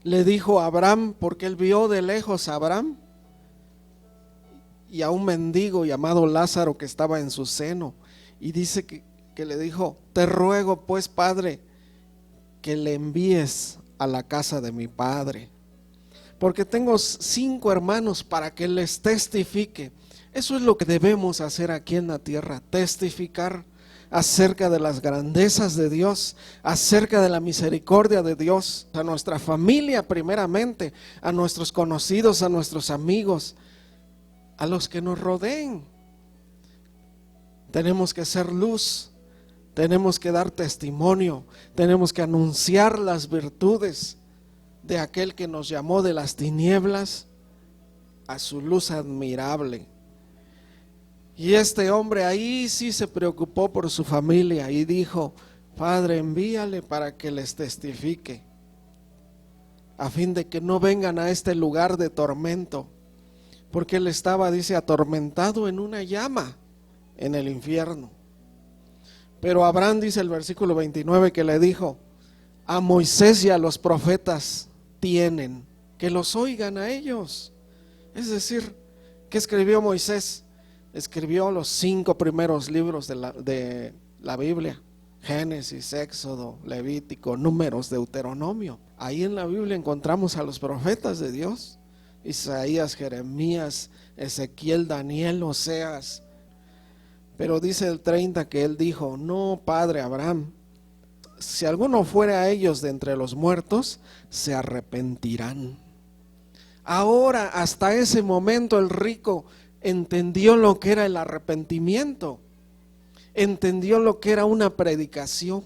le dijo a Abraham, porque él vio de lejos a Abraham y a un mendigo llamado Lázaro que estaba en su seno, y dice que le dijo: te ruego pues, Padre, que le envíes a la casa de mi padre, porque tengo 5 hermanos, para que les testifique. Eso es lo que debemos hacer aquí en la tierra: testificar acerca de las grandezas de Dios, acerca de la misericordia de Dios, a nuestra familia primeramente, a nuestros conocidos, a nuestros amigos, a los que nos rodeen. Tenemos que ser luz, tenemos que dar testimonio, tenemos que anunciar las virtudes de aquel que nos llamó de las tinieblas a su luz admirable. Y este hombre ahí sí se preocupó por su familia y dijo: Padre, envíale para que les testifique, a fin de que no vengan a este lugar de tormento, porque él estaba, dice, atormentado en una llama en el infierno. Pero Abraham, dice el versículo 29, que le dijo: a Moisés y a los profetas tienen, que los oigan a ellos. Es decir, ¿qué escribió Moisés? Escribió los 5 primeros libros de la Biblia: Génesis, Éxodo, Levítico, Números, Deuteronomio. Ahí en la Biblia encontramos a los profetas de Dios: Isaías, Jeremías, Ezequiel, Daniel, Oseas. Pero dice el 30 que él dijo: no, padre Abraham, si alguno fuere a ellos de entre los muertos, se arrepentirán. Ahora, hasta ese momento, el rico entendió lo que era el arrepentimiento, entendió lo que era una predicación.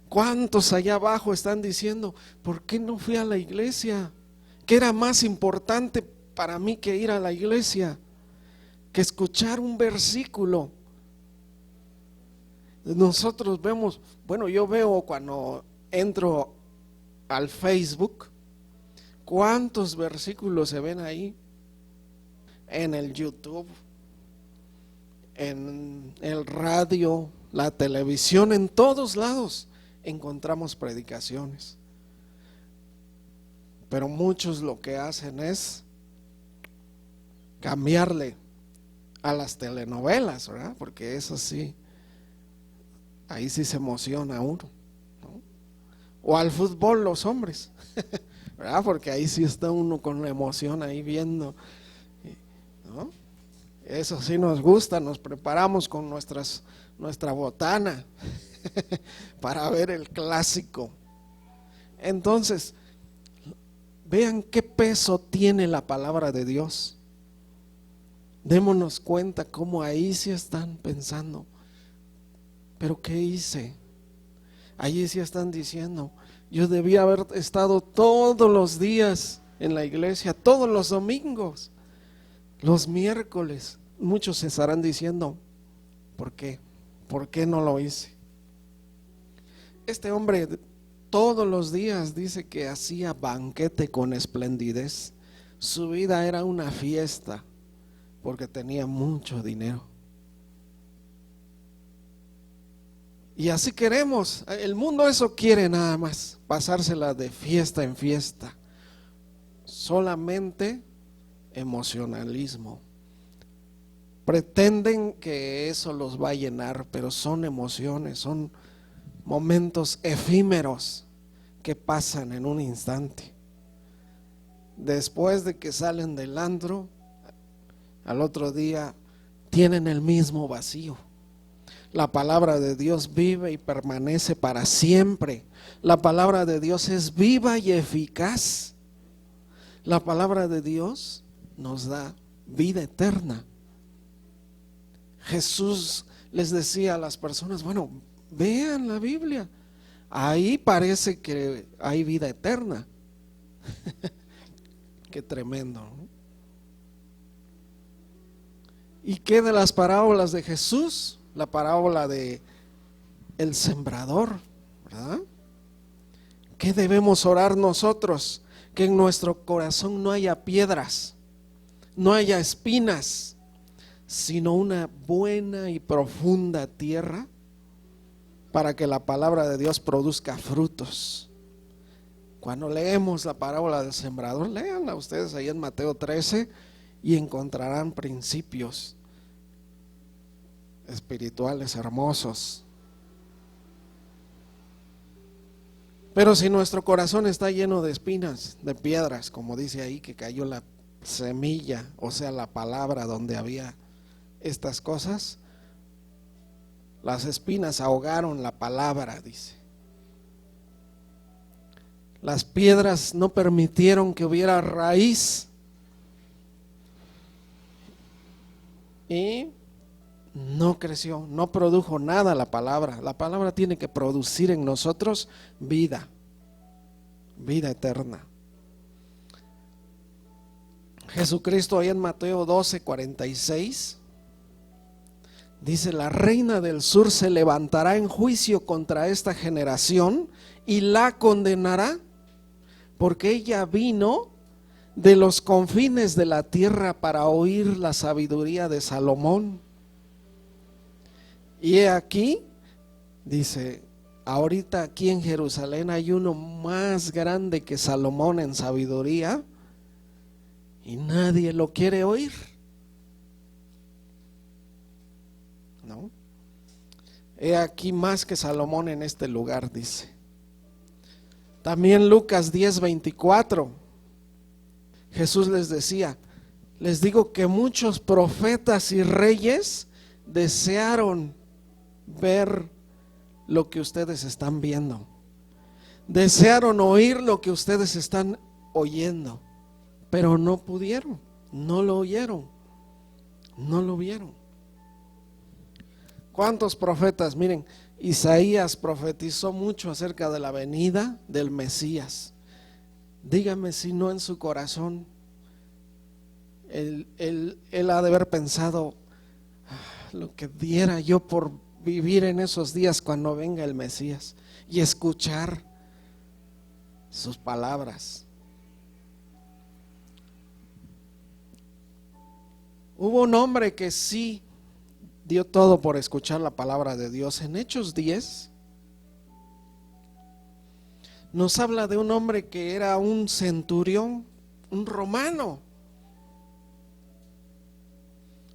¿Cuántos allá abajo están diciendo: ¿por qué no fui a la iglesia? ¿Qué era más importante para mí que ir a la iglesia? Que escuchar un versículo. Nosotros vemos, bueno, yo veo cuando entro al Facebook, cuántos versículos se ven ahí, en el YouTube, en el radio, la televisión, en todos lados encontramos predicaciones. Pero muchos lo que hacen es cambiarle a las telenovelas, ¿verdad? Porque eso sí, ahí sí se emociona uno, ¿no? O al fútbol los hombres, ¿verdad? Porque ahí sí está uno con la emoción ahí viendo, ¿no? Eso sí nos gusta, nos preparamos con nuestra botana para ver el clásico. Entonces, vean qué peso tiene la palabra de Dios. Démonos cuenta cómo ahí sí están pensando: ¿pero qué hice? Allí sí están diciendo: yo debía haber estado todos los días en la iglesia, todos los domingos, los miércoles. Muchos se estarán diciendo: ¿por qué? ¿Por qué no lo hice? Este hombre todos los días dice que hacía banquete con esplendidez. Su vida era una fiesta porque tenía mucho dinero. Y así queremos, el mundo eso quiere nada más, pasársela de fiesta en fiesta. Solamente emocionalismo. Pretenden que eso los va a llenar, pero son emociones, son momentos efímeros que pasan en un instante. Después de que salen del antro, al otro día tienen el mismo vacío. La palabra de Dios vive y permanece para siempre. La palabra de Dios es viva y eficaz. La palabra de Dios nos da vida eterna. Jesús les decía a las personas: bueno, vean la Biblia, ahí parece que hay vida eterna. Qué tremendo, ¿no? ¿Y qué de las parábolas de Jesús? La parábola de el sembrador, ¿verdad? ¿Qué debemos orar nosotros? Que en nuestro corazón no haya piedras, no haya espinas, sino una buena y profunda tierra para que la palabra de Dios produzca frutos. Cuando leemos la parábola del sembrador, léanla ustedes ahí en Mateo 13 y encontrarán principios espirituales hermosos. Pero si nuestro corazón está lleno de espinas, de piedras, como dice ahí que cayó la semilla, o sea la palabra donde había estas cosas, las espinas ahogaron la palabra, dice. Las piedras no permitieron que hubiera raíz y no creció, no produjo nada la palabra. La palabra tiene que producir en nosotros vida, vida eterna. Jesucristo ahí en Mateo 12:46 dice: la reina del sur se levantará en juicio contra esta generación y la condenará, porque ella vino de los confines de la tierra para oír la sabiduría de Salomón. Y he aquí, dice, ahorita aquí en Jerusalén hay uno más grande que Salomón en sabiduría y nadie lo quiere oír. ¿No? He aquí más que Salomón en este lugar, dice. También Lucas 10:24, Jesús les decía: les digo que muchos profetas y reyes desearon ver lo que ustedes están viendo, desearon oír lo que ustedes están oyendo, pero no pudieron, no lo oyeron, no lo vieron. ¿Cuántos profetas? Miren, Isaías profetizó mucho acerca de la venida del Mesías. Dígame si no en su corazón él ha de haber pensado: lo que diera yo por vivir en esos días cuando venga el Mesías y escuchar sus palabras. Hubo un hombre que sí dio todo por escuchar la palabra de Dios. En Hechos 10 nos habla de un hombre que era un centurión, un romano,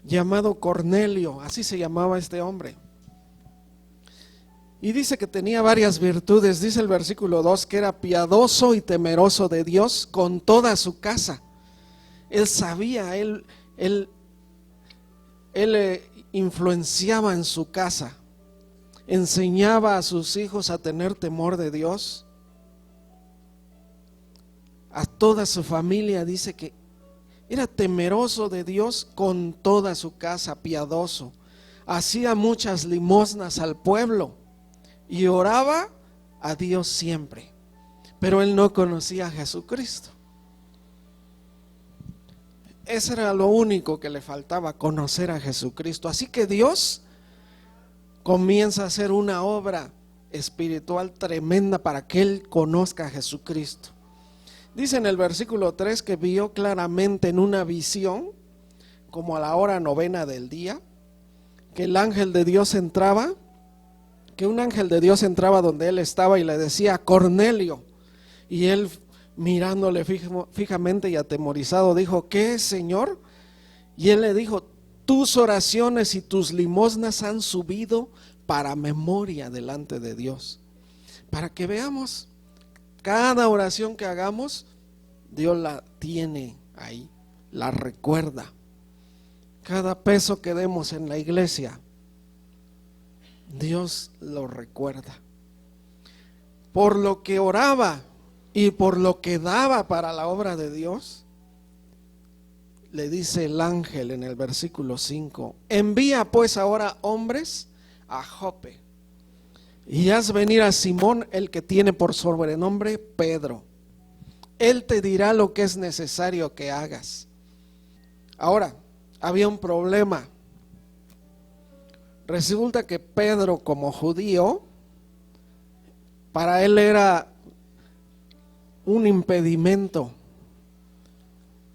llamado Cornelio, así se llamaba este hombre. Y dice que tenía varias virtudes. Dice el versículo 2 que era piadoso y temeroso de Dios con toda su casa. Él sabía, él influenciaba en su casa, enseñaba a sus hijos a tener temor de Dios. A toda su familia dice que era temeroso de Dios con toda su casa, piadoso. Hacía muchas limosnas al pueblo y oraba a Dios siempre. Pero él no conocía a Jesucristo. Eso era lo único que le faltaba, conocer a Jesucristo. Así que Dios comienza a hacer una obra espiritual tremenda para que él conozca a Jesucristo. Dice en el versículo 3 que vio claramente en una visión, como a la hora 9 del día, que el ángel de Dios entraba, que un ángel de Dios entraba donde él estaba y le decía: Cornelio. Y él, mirándole fijamente y atemorizado, dijo: ¿qué es, Señor? Y él le dijo: tus oraciones y tus limosnas han subido para memoria delante de Dios. Para que veamos, cada oración que hagamos, Dios la tiene ahí, la recuerda. Cada peso que demos en la iglesia, Dios lo recuerda. Por lo que oraba y por lo que daba para la obra de Dios, le dice el ángel en el versículo 5: envía pues ahora hombres a Jope y haz venir a Simón, el que tiene por sobrenombre Pedro. Él te dirá lo que es necesario que hagas. Ahora, había un problema. Resulta que Pedro, como judío, para él era un impedimento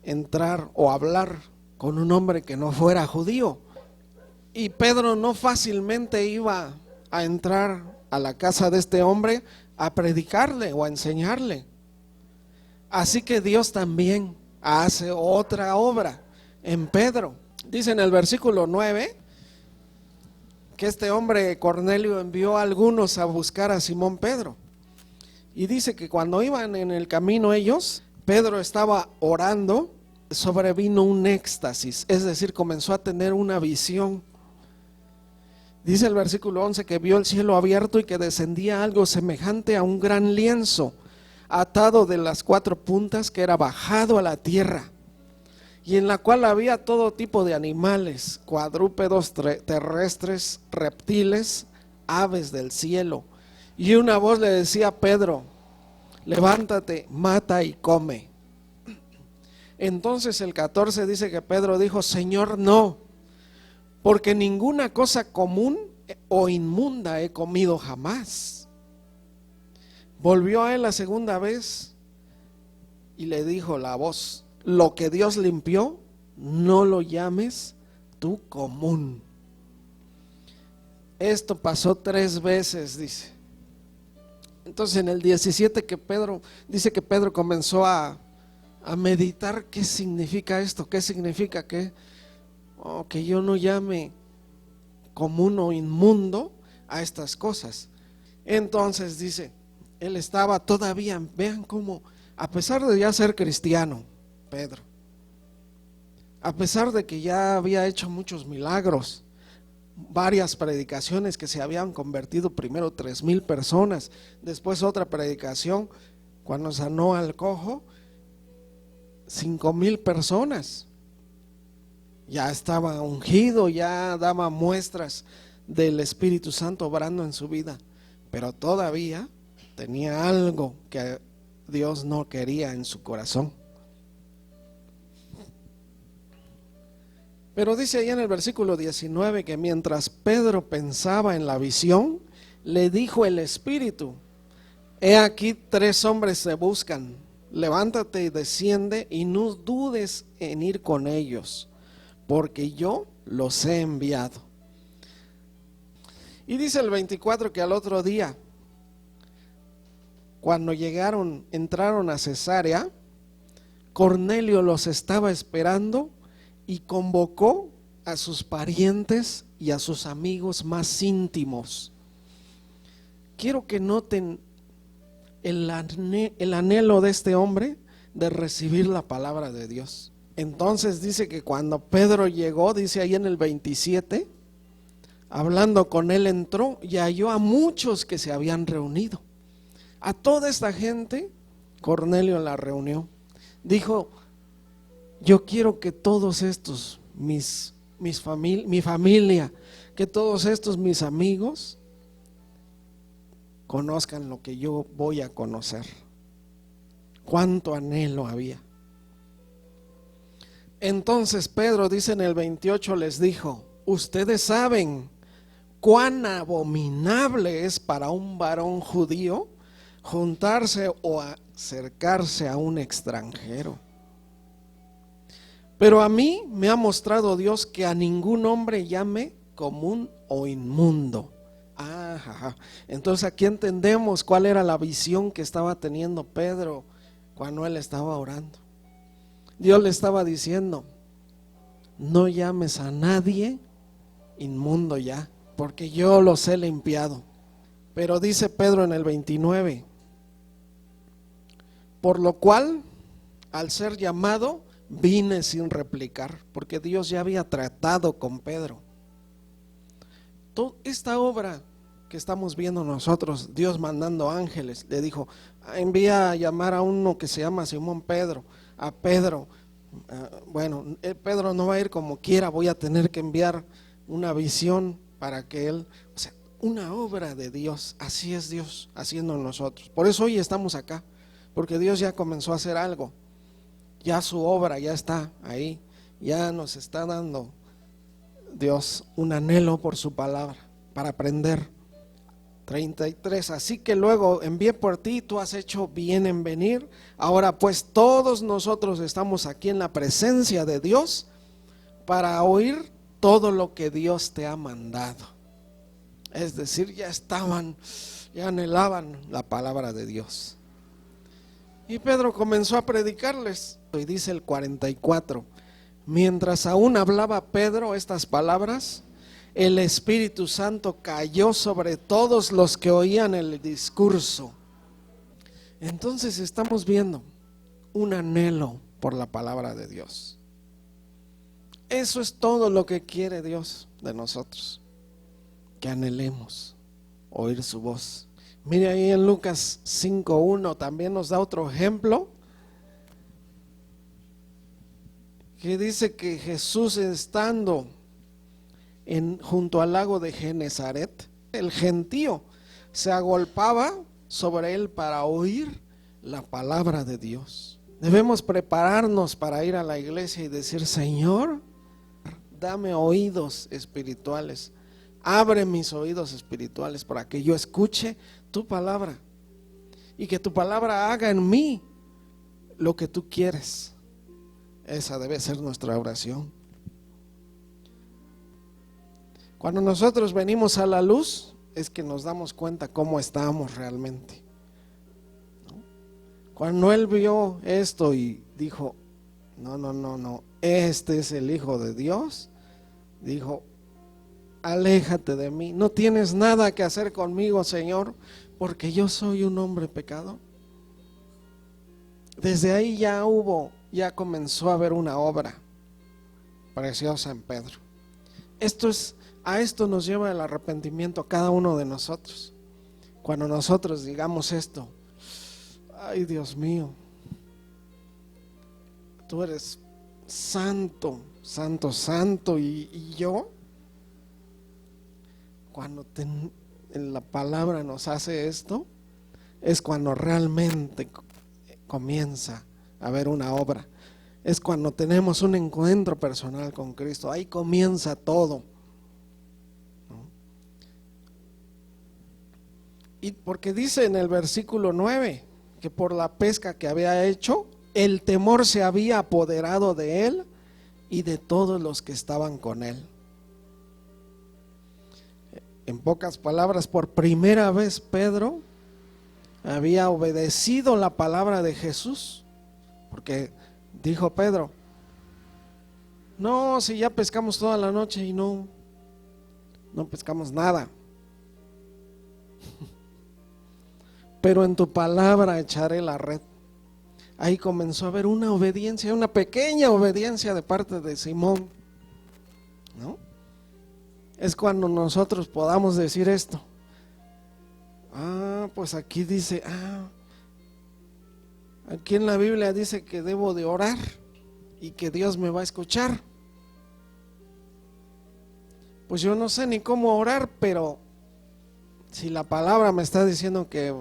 entrar o hablar con un hombre que no fuera judío. Y Pedro no fácilmente iba a entrar a la casa de este hombre a predicarle o a enseñarle. Así que Dios también hace otra obra en Pedro. Dice en el versículo 9 que este hombre Cornelio envió a algunos a buscar a Simón Pedro. Y dice que cuando iban en el camino ellos, Pedro estaba orando, sobrevino un éxtasis, es decir, comenzó a tener una visión. Dice el versículo 11 que vio el cielo abierto y que descendía algo semejante a un gran lienzo, atado de las 4 puntas, que era bajado a la tierra, y en la cual había todo tipo de animales, cuadrúpedos terrestres, reptiles, aves del cielo. Y una voz le decía a Pedro: levántate, mata y come. Entonces el 14 dice que Pedro dijo: Señor, no, porque ninguna cosa común o inmunda he comido jamás. Volvió a él la segunda vez y le dijo la voz: lo que Dios limpió, no lo llames tú común. Esto pasó 3 veces, dice. Entonces en el 17 que Pedro, dice que Pedro comenzó a meditar qué significa esto, qué significa que yo no llame común o inmundo a estas cosas. Entonces dice, él estaba todavía, vean cómo, a pesar de ya ser cristiano, Pedro, a pesar de que ya había hecho muchos milagros, varias predicaciones que se habían convertido, primero 3,000 personas, después otra predicación cuando sanó al cojo, 5,000 personas, ya estaba ungido, ya daba muestras del Espíritu Santo obrando en su vida, pero todavía tenía algo que Dios no quería en su corazón. Pero dice ahí en el versículo 19 que mientras Pedro pensaba en la visión, le dijo el Espíritu: he aquí 3 hombres se buscan, levántate y desciende y no dudes en ir con ellos, porque yo los he enviado. Y dice el 24 que al otro día, cuando entraron a Cesarea, Cornelio los estaba esperando y convocó a sus parientes y a sus amigos más íntimos. Quiero que noten el anhelo de este hombre de recibir la palabra de Dios. Entonces dice que cuando Pedro llegó, dice ahí en el 27, hablando con él entró y halló a muchos que se habían reunido. A toda esta gente Cornelio la reunió. Dijo: yo quiero que todos estos, mi familia, que todos estos mis amigos conozcan lo que yo voy a conocer. Cuánto anhelo había. Entonces Pedro, dice en el 28, les dijo: ustedes saben cuán abominable es para un varón judío juntarse o acercarse a un extranjero. Pero a mí me ha mostrado Dios que a ningún hombre llame común o inmundo. Entonces aquí entendemos cuál era la visión que estaba teniendo Pedro cuando él estaba orando. Dios le estaba diciendo: no llames a nadie inmundo ya, porque yo los he limpiado. Pero dice Pedro en el 29, por lo cual, al ser llamado, vine sin replicar, porque Dios ya había tratado con Pedro. Toda esta obra que estamos viendo nosotros, Dios mandando ángeles, le dijo: envía a llamar a uno que se llama Simón Pedro, a Pedro. Pedro no va a ir como quiera, voy a tener que enviar una visión para que él, o sea, una obra de Dios. Así es Dios haciendo en nosotros. Por eso hoy estamos acá, porque Dios ya comenzó a hacer algo. Ya su obra ya está ahí, ya nos está dando Dios un anhelo por su palabra para aprender. 33, así que luego envié por ti, tú has hecho bien en venir. Ahora pues todos nosotros estamos aquí en la presencia de Dios para oír todo lo que Dios te ha mandado. Es decir, ya anhelaban la palabra de Dios. Y Pedro comenzó a predicarles. Y dice el 44, mientras aún hablaba Pedro estas palabras, el Espíritu Santo cayó sobre todos los que oían el discurso. Entonces estamos viendo un anhelo por la palabra de Dios. Eso es todo lo que quiere Dios de nosotros, que anhelemos oír su voz. Mire ahí en Lucas 5:1 también nos da otro ejemplo, que dice que Jesús, estando junto al lago de Genezaret, el gentío se agolpaba sobre él para oír la palabra de Dios. Debemos prepararnos para ir a la iglesia y decir: Señor, dame oídos espirituales, abre mis oídos espirituales para que yo escuche tu palabra y que tu palabra haga en mí lo que tú quieres. Esa debe ser nuestra oración. Cuando nosotros venimos a la luz es que nos damos cuenta cómo estamos realmente. Cuando él vio esto y dijo: no, este es el Hijo de Dios, dijo: aléjate de mí, no tienes nada que hacer conmigo, Señor, porque yo soy un hombre pecador. Desde ahí ya comenzó a haber una obra preciosa en Pedro. A esto nos lleva el arrepentimiento a cada uno de nosotros. Cuando nosotros digamos esto: ay, Dios mío, tú eres santo, santo, santo, y yo, cuando la palabra nos hace esto, es cuando realmente comienza a haber una obra. Es cuando tenemos un encuentro personal con Cristo. Ahí comienza todo, ¿no? Y porque dice en el versículo 9 que por la pesca que había hecho, el temor se había apoderado de él y de todos los que estaban con él. En pocas palabras, por primera vez Pedro había obedecido la palabra de Jesús, porque dijo Pedro: no, si ya pescamos toda la noche y no pescamos nada, pero en tu palabra echaré la red. Ahí comenzó a haber una obediencia, una pequeña obediencia de parte de Simón, ¿no? Es cuando nosotros podamos decir esto: pues aquí dice, aquí en la Biblia dice que debo de orar y que Dios me va a escuchar. Pues yo no sé ni cómo orar, pero si la palabra me está diciendo que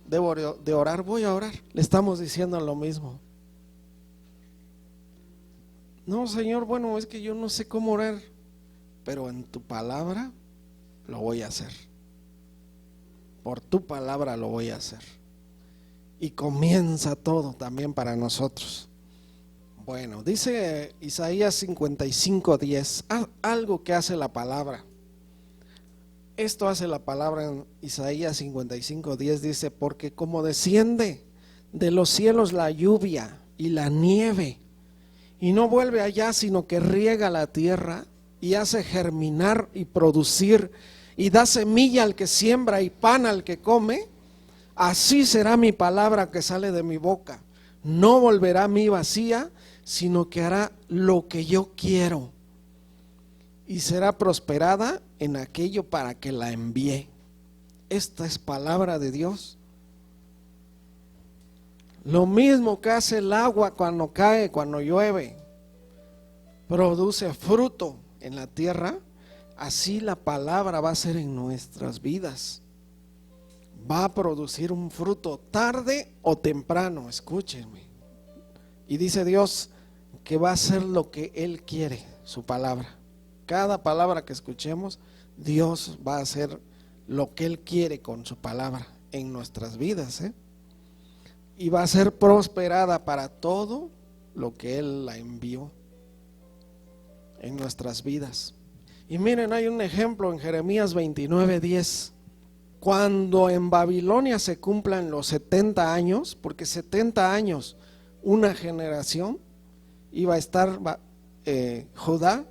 debo de orar, voy a orar. Le estamos diciendo lo mismo. No, Señor, bueno, es que yo no sé cómo orar, pero en tu palabra lo voy a hacer. Por tu palabra lo voy a hacer. Y comienza todo también para nosotros. Bueno, dice Isaías 55:10, algo que hace la palabra. Esto hace la palabra en Isaías 55:10, dice: porque como desciende de los cielos la lluvia y la nieve, y no vuelve allá, sino que riega la tierra y hace germinar y producir, y da semilla al que siembra y pan al que come, así será mi palabra que sale de mi boca. No volverá a mí vacía, sino que hará lo que yo quiero, y será prosperada en aquello para que la envié. Esta es palabra de Dios. Lo mismo que hace el agua cuando cae, cuando llueve, produce fruto en la tierra, así la palabra va a ser en nuestras vidas. Va a producir un fruto tarde o temprano, escúchenme. Y dice Dios que va a hacer lo que Él quiere, su palabra. Cada palabra que escuchemos, Dios va a hacer lo que Él quiere con su palabra en nuestras vidas, y va a ser prosperada para todo lo que Él la envió en nuestras vidas. Y miren, hay un ejemplo en Jeremías 29:10. Cuando en Babilonia se cumplan los 70 años, porque 70 años, una generación, iba a estar Judá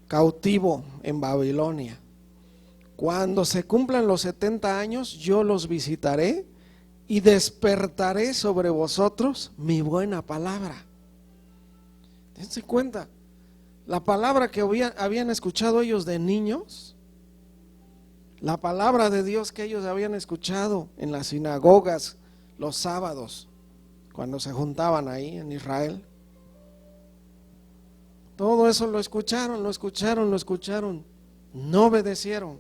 cautivo en Babilonia. Cuando se cumplan los 70 años, yo los visitaré y despertaré sobre vosotros mi buena palabra. Dense cuenta, la palabra que habían escuchado ellos de niños, la palabra de Dios que ellos habían escuchado en las sinagogas los sábados, cuando se juntaban ahí en Israel. Todo eso lo escucharon, no obedecieron.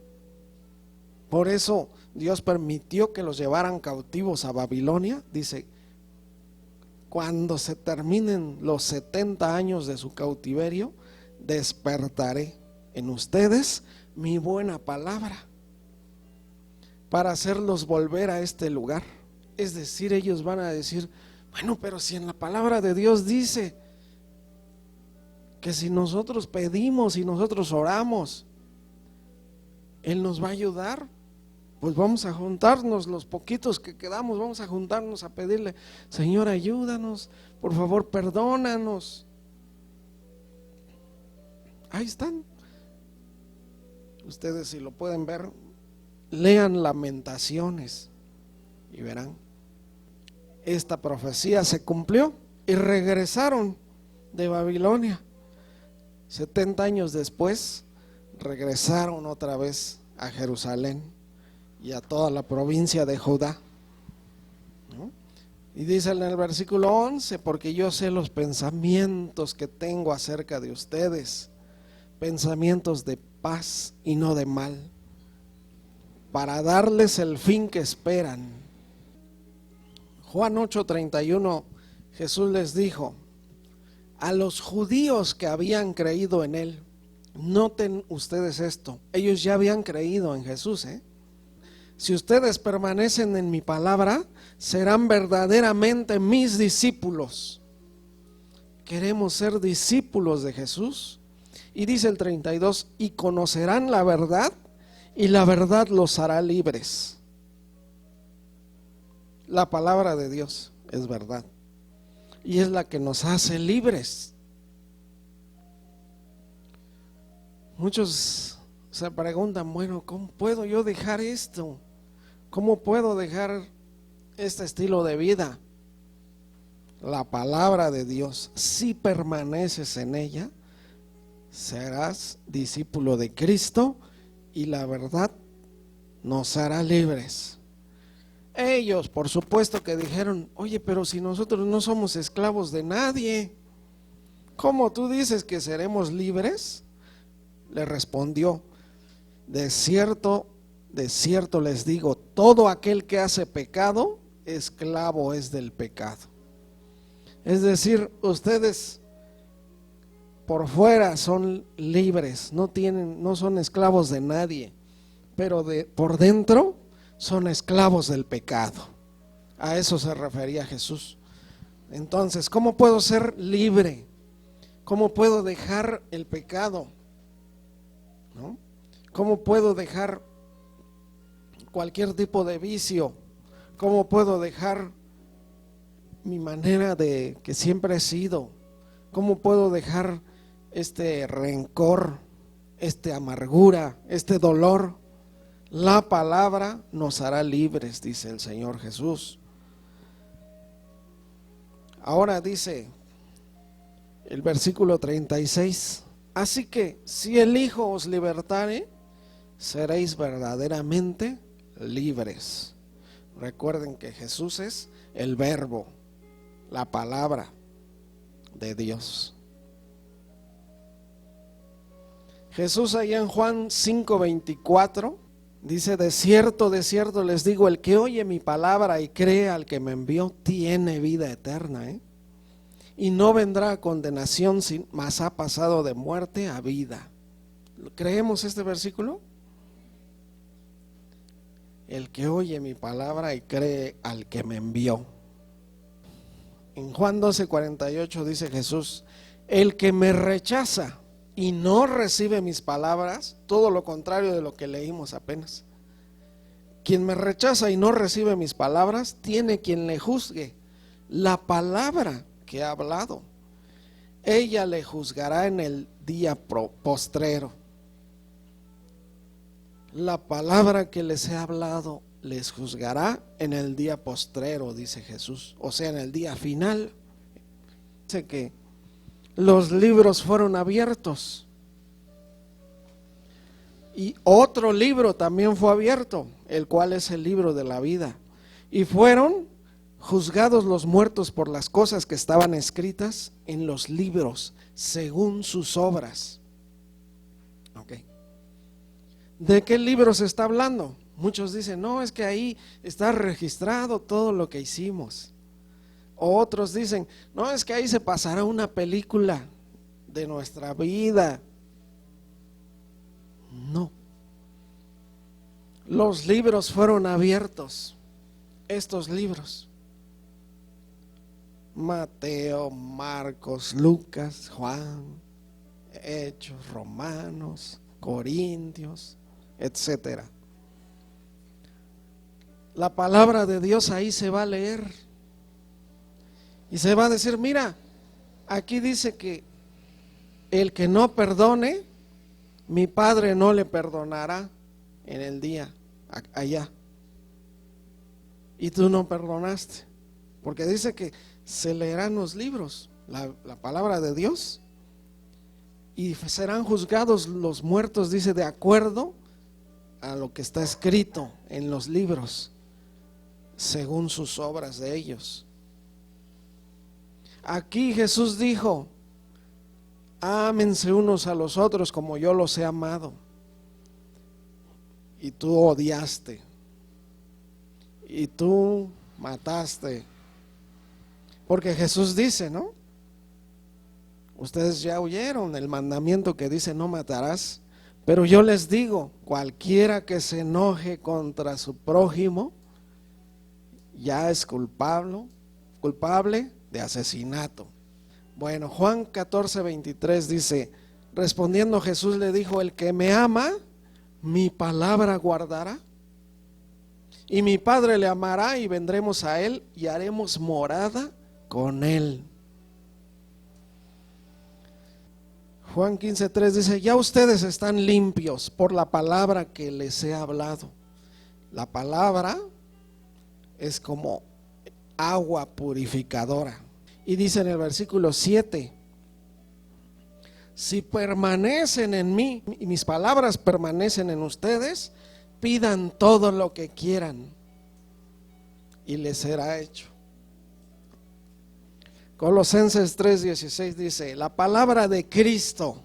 Por eso Dios permitió que los llevaran cautivos a Babilonia. Dice, cuando se terminen los 70 años de su cautiverio, despertaré en ustedes mi buena palabra para hacerlos volver a este lugar. Es decir, ellos van a decir, bueno, pero si en la palabra de Dios dice que si nosotros pedimos y nosotros oramos, Él nos va a ayudar, pues vamos a juntarnos, los poquitos que quedamos, vamos a juntarnos a pedirle, Señor, ayúdanos, por favor, perdónanos. Ahí están. Ustedes, si lo pueden ver, lean Lamentaciones y verán. Esta profecía se cumplió y regresaron de Babilonia. 70 años después regresaron otra vez a Jerusalén y a toda la provincia de Judá, ¿no? Y dice en el versículo 11, porque yo sé los pensamientos que tengo acerca de ustedes, pensamientos de paz y no de mal, para darles el fin que esperan. Juan 8:31, Jesús les dijo a los judíos que habían creído en Él, noten ustedes esto, ellos ya habían creído en Jesús, Si ustedes permanecen en mi palabra, serán verdaderamente mis discípulos. Queremos ser discípulos de Jesús. Y dice el 32, y conocerán la verdad, y la verdad los hará libres. La palabra de Dios es verdad, y es la que nos hace libres. Muchos se preguntan, bueno, ¿cómo puedo yo dejar esto? ¿Cómo puedo dejar este estilo de vida? La palabra de Dios, si permaneces en ella, serás discípulo de Cristo y la verdad nos hará libres. Ellos, por supuesto que dijeron, oye, pero si nosotros no somos esclavos de nadie, ¿cómo tú dices que seremos libres? Le respondió, de cierto les digo, todo aquel que hace pecado, esclavo es del pecado. Es decir, ustedes por fuera son libres, no son esclavos de nadie, pero por dentro son esclavos del pecado. A eso se refería Jesús. Entonces, ¿cómo puedo ser libre? ¿Cómo puedo dejar el pecado? ¿No? ¿Cómo puedo dejar cualquier tipo de vicio? ¿Cómo puedo dejar mi manera de que siempre he sido? ¿Cómo puedo dejar este rencor, esta amargura, este dolor? La palabra nos hará libres, dice el Señor Jesús. Ahora dice el versículo 36, así que si el Hijo os libertare, seréis verdaderamente libres. Recuerden que Jesús es el verbo, la palabra de Dios. Jesús allá en Juan 5:24 dice, de cierto les digo, el que oye mi palabra y cree al que me envió, tiene vida eterna, y no vendrá a condenación, mas ha pasado de muerte a vida. ¿Creemos este versículo? El que oye mi palabra y cree al que me envió. En Juan 12:48 dice Jesús, el que me rechaza y no recibe mis palabras, todo lo contrario de lo que leímos apenas, Quien me rechaza y no recibe mis palabras, tiene quien le juzgue. La palabra que ha hablado, ella le juzgará en el día postrero. La palabra que les he hablado les juzgará en el día postrero, dice Jesús, o sea, en el día final. Dice que los libros fueron abiertos y otro libro también fue abierto, el cual es el libro de la vida, y fueron juzgados los muertos por las cosas que estaban escritas en los libros según sus obras. Okay. ¿De qué libro se está hablando? Muchos dicen, no, es que ahí está registrado todo lo que hicimos. O otros dicen, no, es que ahí se pasará una película de nuestra vida. No. Los libros fueron abiertos. Estos libros: Mateo, Marcos, Lucas, Juan, Hechos, Romanos, Corintios, etcétera. La palabra de Dios ahí se va a leer y se va a decir, mira, aquí dice que el que no perdone, mi Padre no le perdonará en el día allá. Y tú no perdonaste, porque dice que se leerán los libros, la palabra de Dios, y serán juzgados los muertos, dice, de acuerdo a lo que está escrito en los libros, según sus obras de ellos. Aquí Jesús dijo, ámense unos a los otros como yo los he amado. Y tú odiaste, y tú mataste. Porque Jesús dice, ¿no? Ustedes ya oyeron el mandamiento que dice no matarás, pero yo les digo, cualquiera que se enoje contra su prójimo ya es culpable de asesinato. Bueno, Juan 14:23 dice, respondiendo Jesús le dijo, el que me ama, mi palabra guardará, y mi Padre le amará, y vendremos a él y haremos morada con él. Juan 15:3 dice, ya ustedes están limpios por la palabra que les he hablado. La palabra es como agua purificadora. Y dice en el versículo 7, si permanecen en mí y mis palabras permanecen en ustedes, pidan todo lo que quieran y les será hecho. Colosenses 3:16 dice, la palabra de Cristo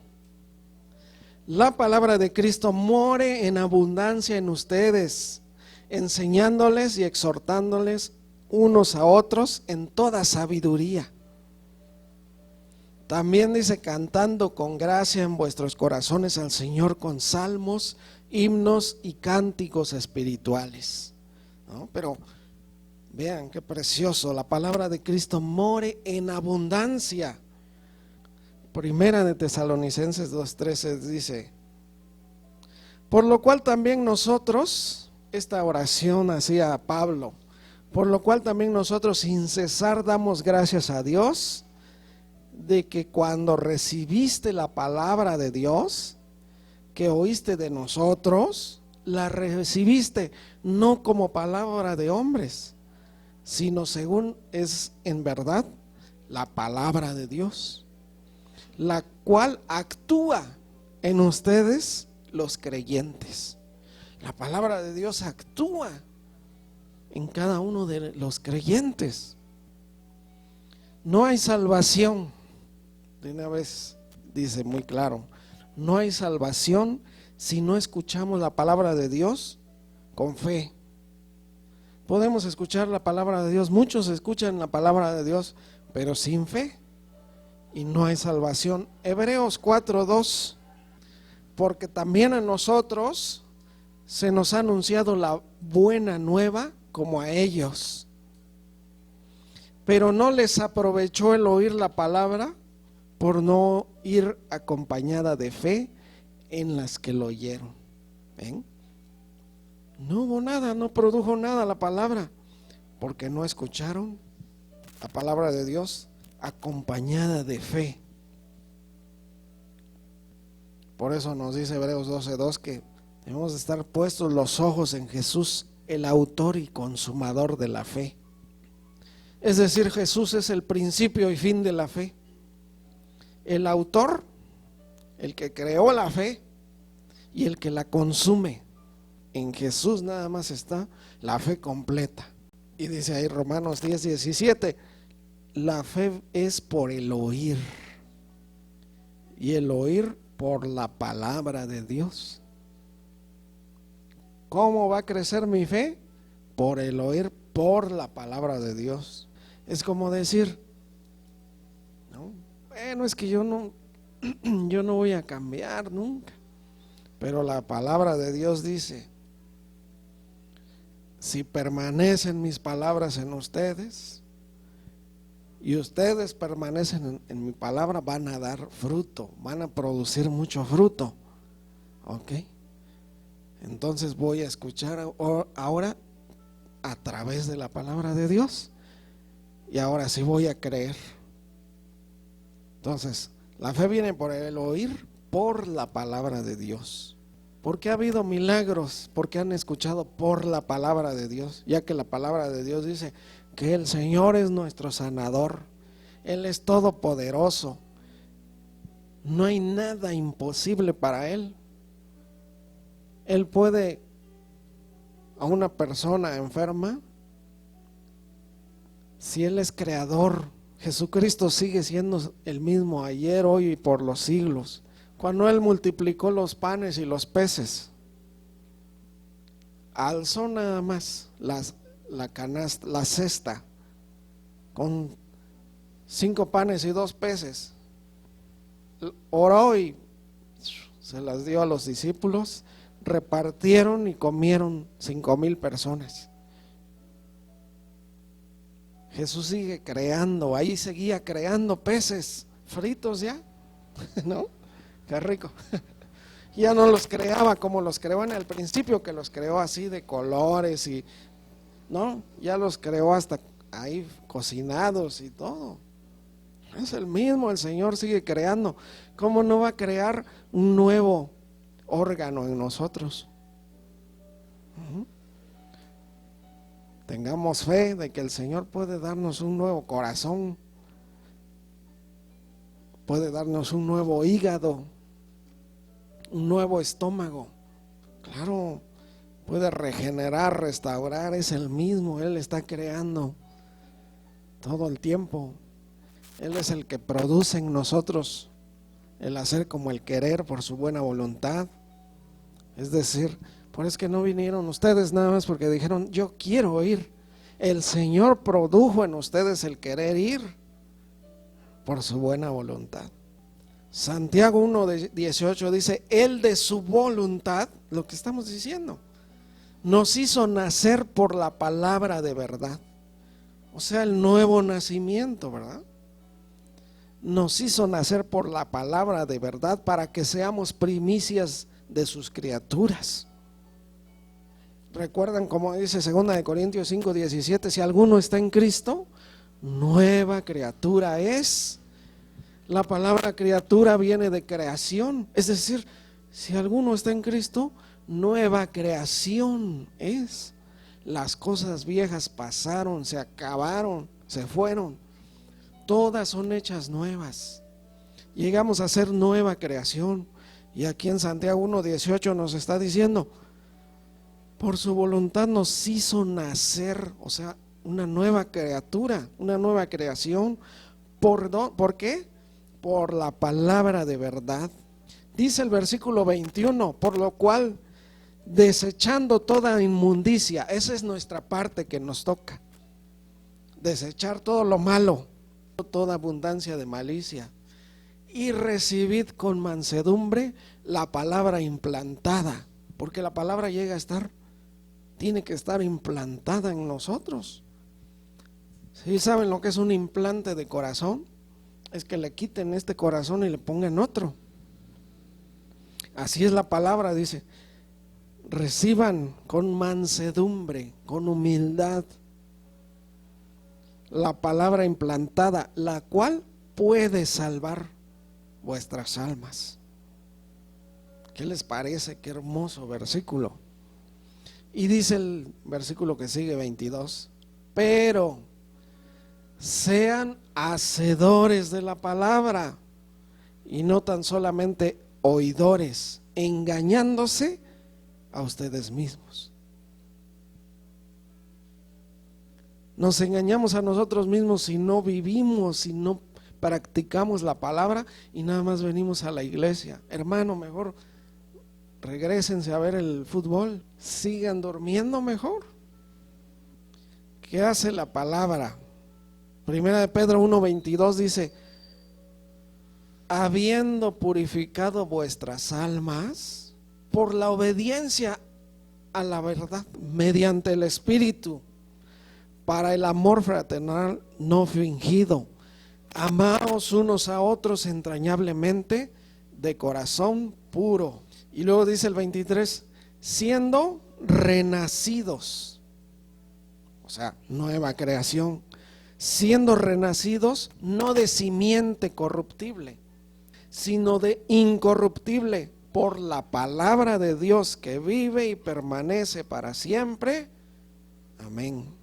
more en abundancia en ustedes, enseñándoles y exhortándoles unos a otros en toda sabiduría. También dice, cantando con gracia en vuestros corazones al Señor con salmos, himnos y cánticos espirituales, ¿no? Pero vean qué precioso, la palabra de Cristo more en abundancia. Primera de Tesalonicenses 2:13 dice, por lo cual también nosotros, esta oración hacía Pablo, por lo cual también nosotros sin cesar damos gracias a Dios de que cuando recibiste la palabra de Dios que oíste de nosotros, la recibiste no como palabra de hombres, sino según es en verdad la palabra de Dios, la cual actúa en ustedes los creyentes. La palabra de Dios actúa en cada uno de los creyentes. No hay salvación, de una vez dice muy claro, no hay salvación si no escuchamos la palabra de Dios con fe. Podemos escuchar la palabra de Dios, muchos escuchan la palabra de Dios, pero sin fe, y no hay salvación. Hebreos 4:2, porque también a nosotros se nos ha anunciado la buena nueva como a ellos, pero no les aprovechó el oír la palabra por no ir acompañada de fe en las que lo oyeron. ¿Ven? No hubo nada, no produjo nada la palabra, porque no escucharon la palabra de Dios acompañada de fe. Por eso nos dice Hebreos 12:2 que debemos de estar puestos los ojos en Jesús, el autor y consumador de la fe. Es decir, Jesús es el principio y fin de la fe. El autor, el que creó la fe y el que la consume. En Jesús nada más está la fe completa. Y dice ahí Romanos 10:17, la fe es por el oír, y el oír por la palabra de Dios. ¿Cómo va a crecer mi fe? Por el oír por la palabra de Dios. Es como decir, ¿no? Bueno, es que yo no voy a cambiar nunca. Pero la palabra de Dios dice, si permanecen mis palabras en ustedes y ustedes permanecen en mi palabra, van a dar fruto, van a producir mucho fruto. ¿Ok? Entonces voy a escuchar ahora a través de la palabra de Dios, y ahora sí voy a creer. Entonces, la fe viene por el oír por la palabra de Dios. Porque ha habido milagros, porque han escuchado por la palabra de Dios, ya que la palabra de Dios dice que el Señor es nuestro sanador, Él es todopoderoso, no hay nada imposible para Él. Él puede a una persona enferma, si Él es creador, Jesucristo sigue siendo el mismo ayer, hoy y por los siglos. Cuando Él multiplicó los panes y los peces, alzó nada más la canasta, la cesta, con 5 panes y 2 peces. Oró y se las dio a los discípulos, repartieron y comieron 5,000 personas. Jesús sigue creando, ahí seguía creando peces fritos ya, ¿no? Qué rico. Ya no los creaba como los creó en el principio, que los creó así de colores y no, ya los creó hasta ahí cocinados y todo. Es el mismo, el Señor sigue creando. ¿Cómo no va a crear un nuevo órgano en nosotros? Tengamos fe de que el Señor puede darnos un nuevo corazón, puede darnos un nuevo hígado, un nuevo estómago. Claro, puede regenerar, restaurar, es el mismo, Él está creando todo el tiempo. Él es el que produce en nosotros el hacer como el querer por su buena voluntad. Es decir, por eso es que no vinieron ustedes nada más porque dijeron, yo quiero ir. El Señor produjo en ustedes el querer ir por su buena voluntad. Santiago 1:18 dice, Él de su voluntad, lo que estamos diciendo, nos hizo nacer por la palabra de verdad. O sea, el nuevo nacimiento, ¿verdad? Nos hizo nacer por la palabra de verdad para que seamos primicias de sus criaturas. Recuerdan como dice 2 Corintios 5:17, si alguno está en Cristo, nueva criatura es. La palabra criatura viene de creación, es decir, si alguno está en Cristo, nueva creación es. Las cosas viejas pasaron, se acabaron, se fueron, todas son hechas nuevas. Llegamos a ser nueva creación. Y aquí en Santiago 1:18 nos está diciendo, por su voluntad nos hizo nacer, o sea, una nueva criatura, una nueva creación. ¿Por qué? Por la palabra de verdad. Dice el versículo 21, por lo cual, desechando toda inmundicia, esa es nuestra parte que nos toca, desechar todo lo malo, toda abundancia de malicia, y recibid con mansedumbre la palabra implantada, porque la palabra tiene que estar implantada en nosotros. ¿Sí saben lo que es un implante de corazón? Es que le quiten este corazón y le pongan otro. Así es la palabra, dice, reciban con mansedumbre, con humildad, la palabra implantada, la cual puede salvar vuestras almas. ¿Qué les parece? Qué hermoso versículo. Y dice el versículo que sigue, 22, pero sean hacedores de la palabra y no tan solamente oidores, engañándose a ustedes mismos. Nos engañamos a nosotros mismos si no vivimos, si no practicamos la palabra y nada más venimos a la iglesia. Hermano, mejor regrésense a ver el fútbol, sigan durmiendo mejor. ¿Qué hace la palabra? Primera de Pedro 1:22 dice: habiendo purificado vuestras almas por la obediencia a la verdad mediante el Espíritu, para el amor fraternal no fingido, amaos unos a otros entrañablemente de corazón puro. Y luego dice el 23, siendo renacidos, o sea, nueva creación, siendo renacidos no de simiente corruptible, sino de incorruptible, por la palabra de Dios que vive y permanece para siempre. Amén.